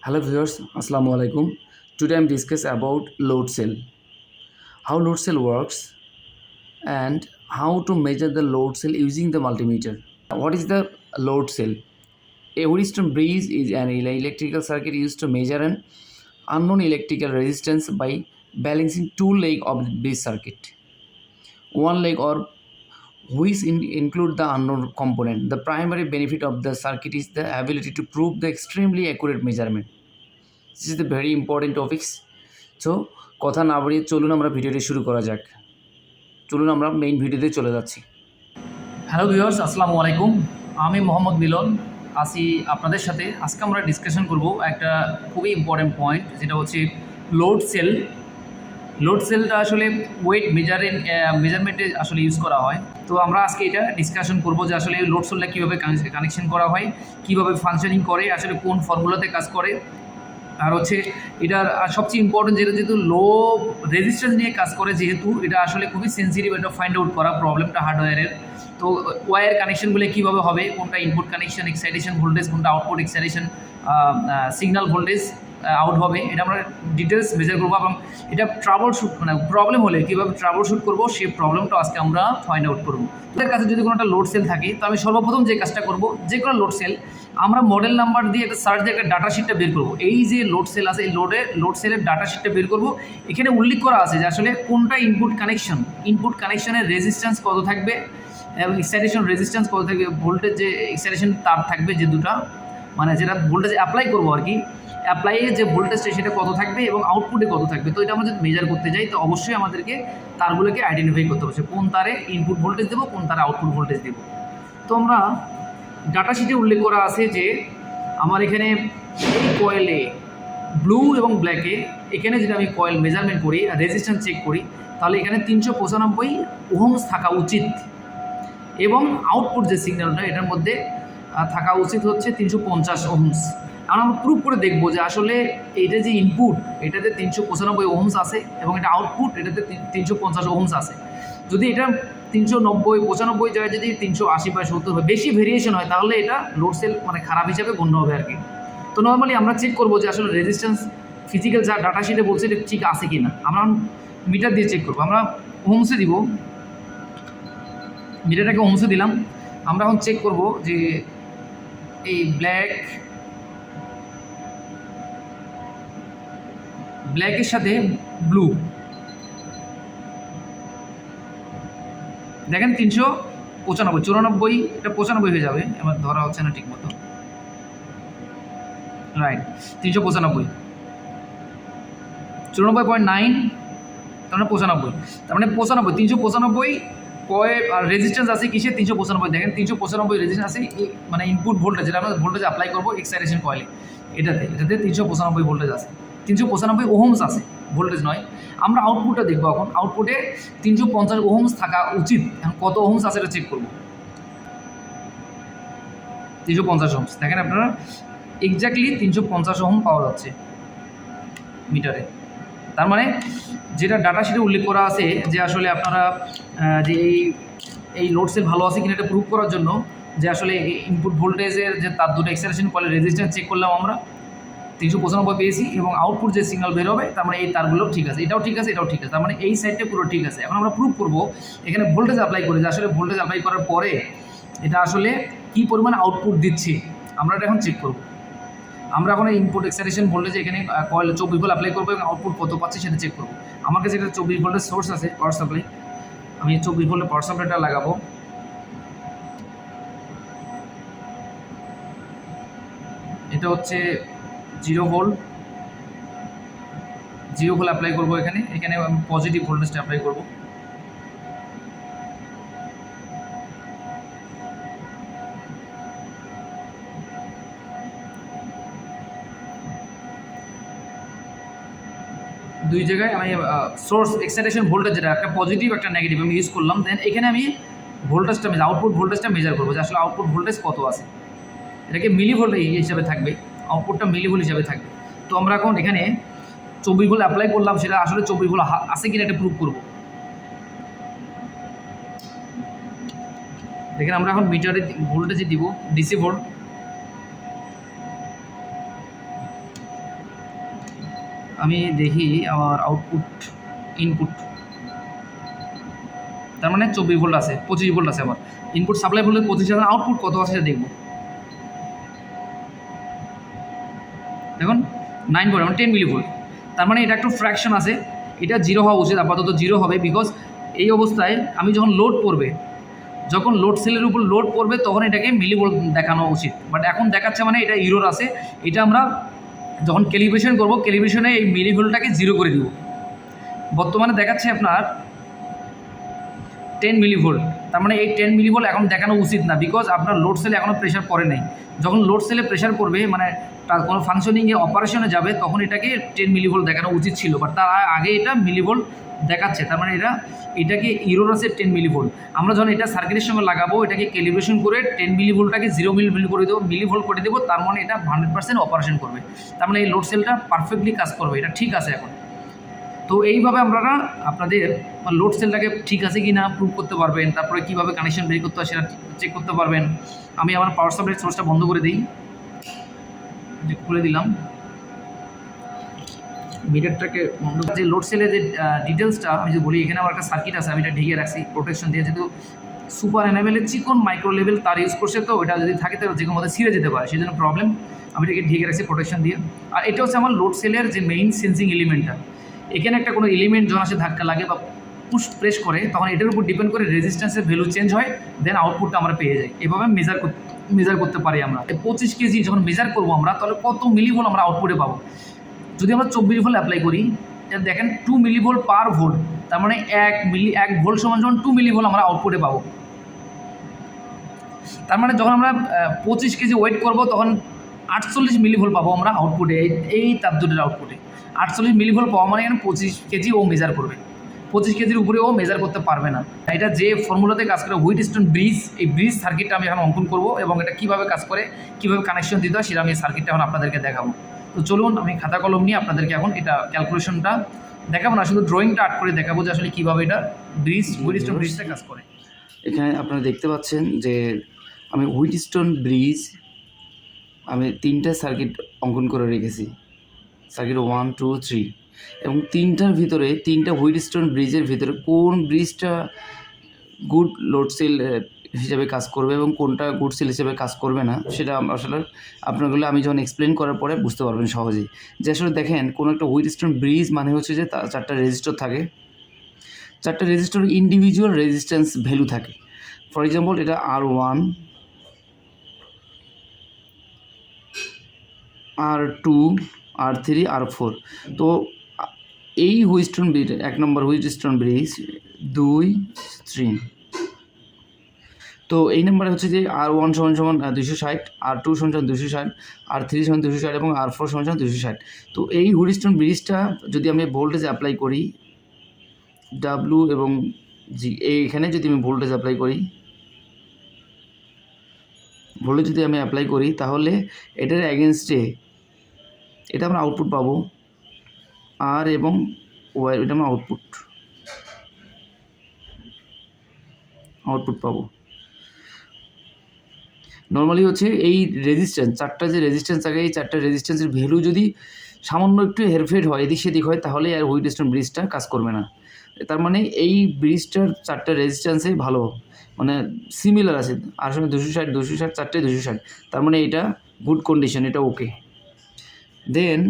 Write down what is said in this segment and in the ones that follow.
Hello viewers, Assalamu alaikum. Today I'm discuss about load cell. How load cell works and how to measure the load cell using the multimeter. What is the load cell? A Wheatstone bridge is an electrical circuit used to measure an unknown electrical resistance by balancing two legs of this circuit. One leg or which include the unknown component. The primary benefit of the circuit is the ability to prove the extremely accurate measurement. This is the very important topics. So কথা না বাড়িয়ে চলুন আমরা ভিডিওটি শুরু করা যাক। চলুন আমরা মেইন ভিডিওতে চলে যাচ্ছি। হ্যালো ভিউয়ার্স, আসসালামু আলাইকুম। আমি মোহাম্মদ মিলন আছি আপনাদের সাথে। আজকে আমরা ডিসকাশন করব একটা খুবই ইম্পর্টেন্ট পয়েন্ট, যেটা হচ্ছে লোড সেল। লোড সেলটা আসলে ওয়েট মেজারমেন্টে আসলে ইউজ করা হয়। তো আমরা আজকে এটা ডিসকাশন করব যে আসলে লোড সেলটা কীভাবে কানেকশন করা হয়, কীভাবে ফাংশনিং করে, আসলে কোন ফর্মুলাতে কাজ করে, আর হচ্ছে এটার সবচেয়ে ইম্পর্টেন্ট যেহেতু লো রেজিস্ট্যান্স নিয়ে কাজ করে, যেহেতু এটা আসলে খুবই সেন্সিটিভ, এটা ফাইন্ড আউট করা প্রবলেমটা হার্ডওয়্যারের। তো ওয়্যার কানেকশনগুলো কীভাবে হবে, কোনটা ইনপুট কানেকশন এক্সাইটেশন ভোল্টেজ, কোনটা output excitation signal voltage out হবে, এটা আমরা ডিটেলস মেজার করবো। এবং এটা ট্রাবল শুট প্রবলেম হলে কীভাবে ট্রাবল শুট করবো সেই প্রবলেমটা আজকে আমরা ফাইন্ড আউট করবো। তাদের কাছে যদি কোনো একটা লোড সেল থাকে, তো আমি সর্বপ্রথম যে কাজটা করবো, যে কোনো লোড সেল আমরা মডেল নাম্বার দিয়ে একটা সার্চ দিয়ে একটা ডাটা শিটটা বের করবো। এই যে লোড সেল আছে, এই লোড সেলের ডাটা শিটটা বের করবো। এখানে উল্লেখ করা আছে যে আসলে কোনটা ইনপুট কানেকশনের রেজিস্ট্যান্স কত থাকবে এবং এক্সাইটেশন রেজিস্ট্যান্স কত থাকবে, ভোল্টেজ যে এক্সাইটেশন তার থাকবে যে দুটা, মানে যেটা ভোল্টেজ অ্যাপ্লাই করবো আর কি, অ্যাপ্লাইয়ে যে ভোল্টেজটা সেটা কত থাকবে এবং আউটপুটে কত থাকবে। তো এটা আমরা যদি মেজার করতে যাই, তো অবশ্যই আমাদেরকে তারগুলোকে আইডেন্টিফাই করতে হবে, কোন তারে ইনপুট ভোল্টেজ দেবো, কোন তারে আউটপুট ভোল্টেজ দেবো। তো আমরা ডাটা শিটে উল্লেখ করা আছে যে আমার এখানে এই কয়েলে ব্লু এবং ব্ল্যাকে, এখানে যদি আমি কয়েল মেজারমেন্ট করি আর রেজিস্ট্যান্স চেক করি, তাহলে এখানে 395 ওহমস থাকা উচিত এবং আউটপুট যে সিগন্যালটা এটার মধ্যে থাকা উচিত হচ্ছে 350 ওহমস। এখন আমরা প্রুভ করে দেখবো যে আসলে এইটা যে ইনপুট, এটাতে 395 ওহমস আছে এবং এটা আউটপুট, এটাতে 350 ওহমস আছে। যদি এটা 390 95 জায়গায় যদি 380 বা 70 হয়, বেশি ভেরিয়েশন হয়, তাহলে এটা লোড সেল মানে খারাপ হিসাবে গণ্য হবে আর কি। তো নর্মালি আমরা চেক করবো যে আসলে রেজিস্ট্যান্স ফিজিক্যাল যা ডাটা শিটে বলছে এটা ঠিক আছে কি না। আমরা মিটার দিয়ে চেক করবো। আমরা ওহমসে দিব, মিটারটাকে ওহমসে দিলাম। আমরা এখন চেক করব যে এই ব্ল্যাকের সাথে ব্লু, দেখেন 395, 94, এটা 95 হয়ে যাবে, এবার ধরা হচ্ছে না ঠিক মতো, রাইট 395, 94.9, তার মানে 95, তার মানে 395 আর রেজিস্ট্যান্স আছে কিসে 395, দেখেন 395 রেজিস্ট্যান্স আছে, মানে ইনপুট ভোল্টেজ, যেটা আমরা ভোল্টেজ অ্যাপ্লাই করবো এক্সাইটেশন কয়েলে, এটাতে 395 ভোল্টেজ আছে, 395 ওহমস আছে, ভোল্টেজ নয়। আমরা আউটপুটটা দেখবো। এখন আউটপুটে 350 ওহমস থাকা উচিত। এখন কত ওহমস আছে এটা চেক করবো। 350 ওহমস, দেখেন আপনারা এক্স্যাক্টলি 350 ওহম পাওয়া যাচ্ছে মিটারে। তার মানে যেটা ডাটা শিটে উল্লেখ করা আছে যে আসলে আপনারা যে এই লোড সেল ভালো আছে কিনা এটা প্রুভ করার জন্য, যে আসলে ইনপুট ভোল্টেজের যে তার দুটো এক্সাইটেশন কলে রেজিস্ট্যান্স চেক করলাম আমরা, 395 পেয়েছি এবং আউটপুট যে সিগন্যাল বের হবে, তার মানে এই তারগুলো ঠিক আছে, এটাও ঠিক আছে, এটাও ঠিক আছে, তার মানে এই সাইডটা পুরো ঠিক আছে। এখন আমরা প্রুভ করবো এখানে ভোল্টেজ অ্যাপ্লাই করে, যে আসলে ভোল্টেজ অ্যাপ্লাই করার পরে এটা আসলে কী পরিমাণ আউটপুট দিচ্ছে, আমরা এটা এখন চেক করবো। আমরা এখন ইনপুট এক্সাইটেশন ভোল্টেজ এখানে কয়েল 24 ভোল্ট অ্যাপ্লাই করবো এবং আউটপুট কত পাচ্ছি সেটা চেক করবো। আমার কাছে এটা 24 ভোল্টের সোর্স আছে, পাওয়ার সাপ্লাই, আমি 24 ভোল্টের পাওয়ার সাপ্লাইটা লাগাবো। এটা হচ্ছে 0 ভোল্ট অ্যাপ্লাই করবো এখানে আমি পজিটিভ ভোল্টেজটা অ্যাপ্লাই করবো। দুই জায়গায় আমি সোর্স এক্সাইটেশন ভোল্টেজ, যেটা একটা পজিটিভ একটা নেগেটিভ আমি ইউজ করলাম। দেন এখানে আমি ভোল্টেজটা আউটপুট ভোল্টেজটা মেজার করবো, যে আসলে আউটপুট ভোল্টেজ কত আছে। এটাকে মিলি ভোল্ট হিসাবে থাকবে, আউটপুটটা মিলি ভোল্ট হিসাবে থাকবে। তো আমরা এখন এখানে 24 ভোল্ট অ্যাপ্লাই করলাম, সেটা আসলে 24 ভোল্ট আছে কিনা এটা প্রুভ করবো। দেখেন আমরা এখন মিটারে ভোল্টেজে দিব ডিসি ভোল্ট, আমি দেখি আমার আউটপুট ইনপুট, তার মানে 24 ভোল্ট আছে, 25 ভোল্ট আছে। আমার ইনপুট সাপ্লাই ভোল্টেজ 25, আউটপুট কত আছে সেটা দেখব। দেখুন 9 ভোল্ট, মানে 10 মিলি ভোল্ট। তার মানে এটা একটু ফ্র্যাকশন আছে, এটা জিরো হওয়া উচিত, আপাতত জিরো হবে। বিকজ এই অবস্থায় আমি যখন লোড পড়বে, যখন লোড সেলের উপর লোড পড়বে তখন এটাকে মিলি ভোল্ট দেখানো উচিত, বাট এখন দেখাচ্ছে মানে এটা ইরোর আছে। এটা আমরা যখন ক্যালিব্রেশন করব, ক্যালিব্রেশনে এই মিলি ভোল্টটাকে জিরো করে দিব। বর্তমানে দেখাচ্ছে আপনার 10 মিলি ভোল্ট, তার মানে এই 10 মিলি ভোল্ট এখন দেখানো উচিত না, বিকজ আপনার লোড সেলে এখনও প্রেশার পড়ে নেই। যখন লোড সেলে প্রেশার পড়বে, মানে তার কোনো ফাংশনিংয়ে অপারেশনে যাবে, তখন এটাকে 10 মিলি ভোল্ট দেখানো উচিত ছিল, বাট তার আগে এটা মিলি ভোল্ট দেখাচ্ছে। তার মানে এটাকে ইরোর আছে 10 মিলি ভোল্ট। আমরা যখন এটা সার্কিটের সঙ্গে লাগাবো, এটাকে ক্যালিব্রেশন করে 10 মিলি ভোল্টটাকে 0 মিলি ভোল্ট করে দেবো, মিলি ভোল্ট করে দেবো, তার মানে এটা 100% অপারেশন করবে। তার মানে এই লোড সেলটা পারফেক্টলি কাজ করবে, এটা ঠিক আছে এখন। তো এইভাবে আপনারা আপনাদের লোড সেলটাকে ঠিক আছে কি না প্রুভ করতে পারবেন। তারপরে কীভাবে কানেকশন বের করতে হয় সেটা চেক করতে পারবেন। আমি আমার পাওয়ার সাপ্লাই সোর্সটা বন্ধ করে দিই, খুলে দিলাম মিটারটাকে বন্ধ। যে লোড সেলের যে ডিটেলসটা আমি যদি বলি, এখানে আমার একটা সার্কিট আছে, আমি এটা ঢেকে রাখছি প্রোটেকশন দিয়ে, যেহেতু সুপার এনাবেলের চিকন মাইক্রো লেভেল তার ইউজ করছে, তো এটা যদি থাকে তো যে কোনো মধ্যে ছিঁড়ে যেতে পারে, সেই জন্য প্রবলেম। আমি এটাকে ঢেকে রাখছি প্রোটেকশন দিয়ে। আর এটা হচ্ছে আমার লোড সেলের যে মেইন সেন্সিং এলিমেন্টটা। এখানে একটা কোনো এলিমেন্ট যখন আসে ধাক্কা লাগে বা পুশ প্রেস করে, তখন এটার উপর ডিপেন্ড করে রেজিস্ট্যান্সের ভ্যালু চেঞ্জ হয়, দেন আউটপুটটা আমরা পেয়ে যাই। এভাবে মেজার করতে পারি আমরা। 25 কেজি যখন মেজার করবো আমরা, তাহলে কত মিলি ভোল্ট আমরা আউটপুটে পাবো। যদি আমরা 24 ভোল্ট অ্যাপ্লাই করি, দেখেন 2 মিলি ভোল্ট পার ভোল্ট, তার মানে 1 ভোল্ট সমান যখন 2 মিলি ভোল্ট আমরা আউটপুটে পাবো। তার মানে যখন আমরা 25 কেজি ওয়েট করব, তখন 48 মিলি ভোল্ট পাবো আমরা আউটপুটে, এই তাপদুটের আউটপুটে 48 মিলি ভোল্ট পাওয়া মানে এখানে 25 কেজি ও মেজার করবে। 25 কেজির উপরে ও মেজার করতে পারবে না। এটা যে ফর্মুলাতে কাজ করে হুইটস্টোন ব্রিজ, এই ব্রিজ সার্কিটটা আমি এখন অঙ্কন করব, এবং এটা কীভাবে কাজ করে, কীভাবে কানেকশন দিতে হয়, সেটা আমি সার্কিটটা এখন আপনাদেরকে দেখাবো। তো চলুন, আমি খাতা কলম নিয়ে আপনাদেরকে এখন এটা ক্যালকুলেশনটা দেখাবো না, শুধু ড্রয়িংটা আর্ট করে দেখাবো যে আসলে কীভাবে এটা হুইটস্টোন ব্রিজটা কাজ করে। এখানে আপনারা দেখতে পাচ্ছেন যে আমি হুইটস্টোন ব্রিজ আমি 3টা সার্কিট অঙ্কন করে রেখেছি, সার্কিট 1, 2, 3, এবং 3টার ভিতরে 3টা হুইটস্টোন ব্রিজের ভিতরে কোন ব্রিজটা গুড লোড সেল হিসেবে কাজ করবে এবং কোনটা গুড সেল হিসেবে কাজ করবে না, সেটা আসলে আপনাগুলো আমি যখন এক্সপ্লেন করার পরে বুঝতে পারবেন সহজেই। যে আসলে দেখেন, কোনো একটা হুইটস্টোন ব্রিজ মানে হচ্ছে যে 4টা রেজিস্টর থাকে, 4টা রেজিস্টর ইন্ডিভিজুয়াল রেজিস্ট্যান্স ভ্যালু থাকে। ফর এক্সাম্পল, এটা R1, R2, R3, R4। তো এই হুইটস্টোন ব্রিজ 1 নম্বর হুইটস্টোন ব্রিজ 2, 3। তো এই নাম্বারে হচ্ছে যে R1 সমান 260, R2 সমান 260, R3 সমান 260 এবং R4 সমান 260। তো এই হুইটস্টোন ব্রিজটা যদি আমি ভোল্টেজ অ্যাপ্লাই করি W এবং G, এইখানে যদি আমি ভোল্টেজ অ্যাপ্লাই করি, তাহলে এটার অ্যাগেনস্টে এটা আমরা আউটপুট পাবো, আর এবং ওয়াই, এটা আমরা আউটপুট পাবো। নর্মালি হচ্ছে এই রেজিস্ট্যান্স, 4টা যে রেজিস্ট্যান্স থাকে, এই 4টা রেজিস্ট্যান্সের ভ্যালু যদি সামান্য একটু হেরফের হয়, এদিক সেদিক হয়, তাহলে আর হুইটস্টোন ব্রিজটা কাজ করবে না। তার মানে এই ব্রিজটার 4টা রেজিস্ট্যান্সেই ভালো, মানে সিমিলার আছে, আর সঙ্গে 260, 260, 4টাই 260, তার মানে এটা গুড কন্ডিশন, এটা ওকে। দেন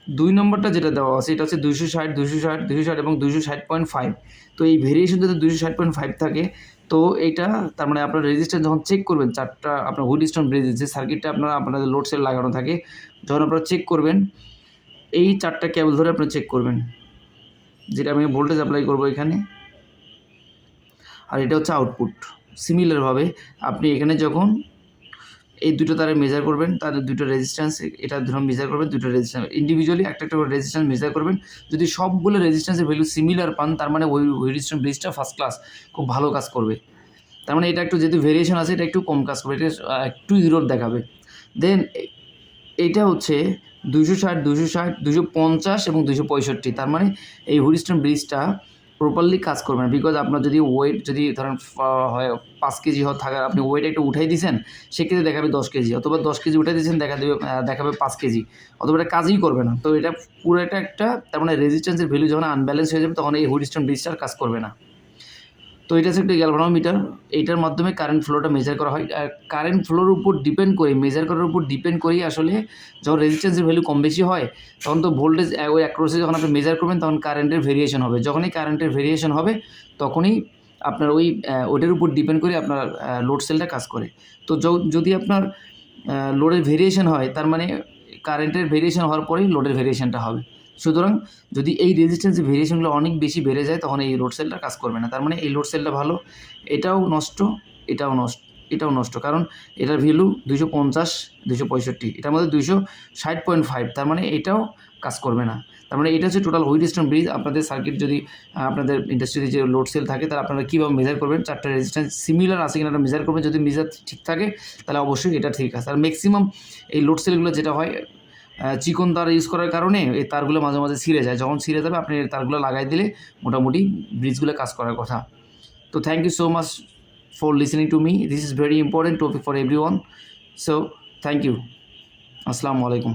2 নম্বরটা যেটা দেওয়া আছে, এটা হচ্ছে 260, 260, 260 এবং 260.5। তো এই ভেরিয়েশন যদি 260.5 থাকে, তো এইটা তার মানে আপনার রেজিস্ট্যান্স যখন চেক করবেন, 4টা আপনার হুইটস্টোন ব্রিজের যে সার্কিটটা আপনাদের লোড সেল লাগানো থাকে, যখন আপনারা চেক করবেন, এই 4টা কেবল ধরে আপনারা চেক করবেন, যেটা আমি ভোল্টেজ অ্যাপ্লাই করবো এখানে, আর এটা হচ্ছে আউটপুট। সিমিলারভাবে আপনি এখানে যখন এই দুটো তারে মেজার করবেন, তাদের দুটো রেজিস্ট্যান্স, এটা ধরুন মেজার করবেন, দুটো রেজিস্ট্যান্স ইন্ডিভিজুয়ালি একটা করে রেজিস্ট্যান্স মেজার করবেন। যদি সবগুলো রেজিস্ট্যান্সের ভ্যালু সিমিলার পান, তার মানে ওই হুইটস্টোন ব্রিজটা ফার্স্ট ক্লাস, খুব ভালো কাজ করবে। তার মানে এটা একটু যেহেতু ভেরিয়েশন আছে, এটা একটু কম কাজ করবে, এটা একটু ইরোর দেখাবে। দেন এইটা হচ্ছে 260, 260, 250 এবং 265। তার মানে এই হুইটস্টোন ব্রিজটা প্রপারলি কাজ করবে না, বিকজ আপনার যদি ওয়েট যদি ধরেন হয় 5 কেজি থাকা, আপনি ওয়েট একটু উঠাই দিয়েছেন, সেক্ষেত্রে দেখাবে 10 কেজি, অথবা 10 কেজি উঠাই দিয়েছেন দেখাবে 5 কেজি, অথবা এটা কাজই করবে না। তো এটা পুরোটা একটা, তার মানে রেজিস্ট্যান্সের ভ্যালু যখন আনব্যালেন্স হয়ে যাবে তখন এই হুইটস্টোন ব্রিজটা আর কাজ করবে না। তো এটা হচ্ছে একটা গ্যালভানোমিটার, এইটার মাধ্যমে কারেন্ট ফ্লোটা মেজার করা হয়। আর কারেন্ট ফ্লোর উপর ডিপেন্ড করে, মেজার করার উপর ডিপেন্ড করেই আসলে যখন রেজিস্ট্যান্সের ভ্যালু কম বেশি হয় তখন তো ভোল্টেজ ওই অ্যাক্রসে যখন আপনি মেজার করবেন তখন কারেন্টের ভেরিয়েশন হবে। যখনই কারেন্টের ভেরিয়েশন হবে তখনই আপনার ওইটার উপর ডিপেন্ড করে আপনার লোড সেলটা কাজ করে। তো যদি আপনার লোডের ভেরিয়েশন হয়, তার মানে কারেন্টের ভেরিয়েশন হওয়ার পরেই লোডের ভেরিয়েশনটা হবে। সুতরাং যদি এই রেজিস্ট্যান্সের ভেরিয়েশনগুলো অনেক বেশি বেড়ে যায় তখন এই লোড সেলটা কাজ করবে না। তার মানে এই লোড সেলটা ভালো, এটাও নষ্ট, এটাও নষ্ট, কারণ এটার ভ্যালু 250, 265, এটার মধ্যে 260.5, তার মানে এটাও কাজ করবে না। তার মানে এটা হচ্ছে টোটাল হুইটস্টোন ব্রিজ। আপনাদের সার্কিট যদি আপনাদের ইন্ডাস্ট্রিতে যে লোড সেল থাকে তাহলে আপনারা কীভাবে মেজার করবেন, 4টা রেজিস্ট্যান্স সিমিলার আছে কিনা এটা মেজার করবেন। যদি মেজার ঠিক থাকে তাহলে অবশ্যই এটা ঠিক আছে। আর ম্যাক্সিমাম এই লোড সেলগুলো যেটা হয়, চিকন তার ইউজ করার কারণে এই তারগুলো মাঝে মাঝে ছিঁড়ে যায়। যখন ছিঁড়ে যাবে আপনি এই তারগুলো লাগাই দিলে মোটামুটি ব্রিজগুলো কাজ করার কথা। তো thank you so much for listening to me. This is very important topic for everyone. So thank you. Assalamu alaikum.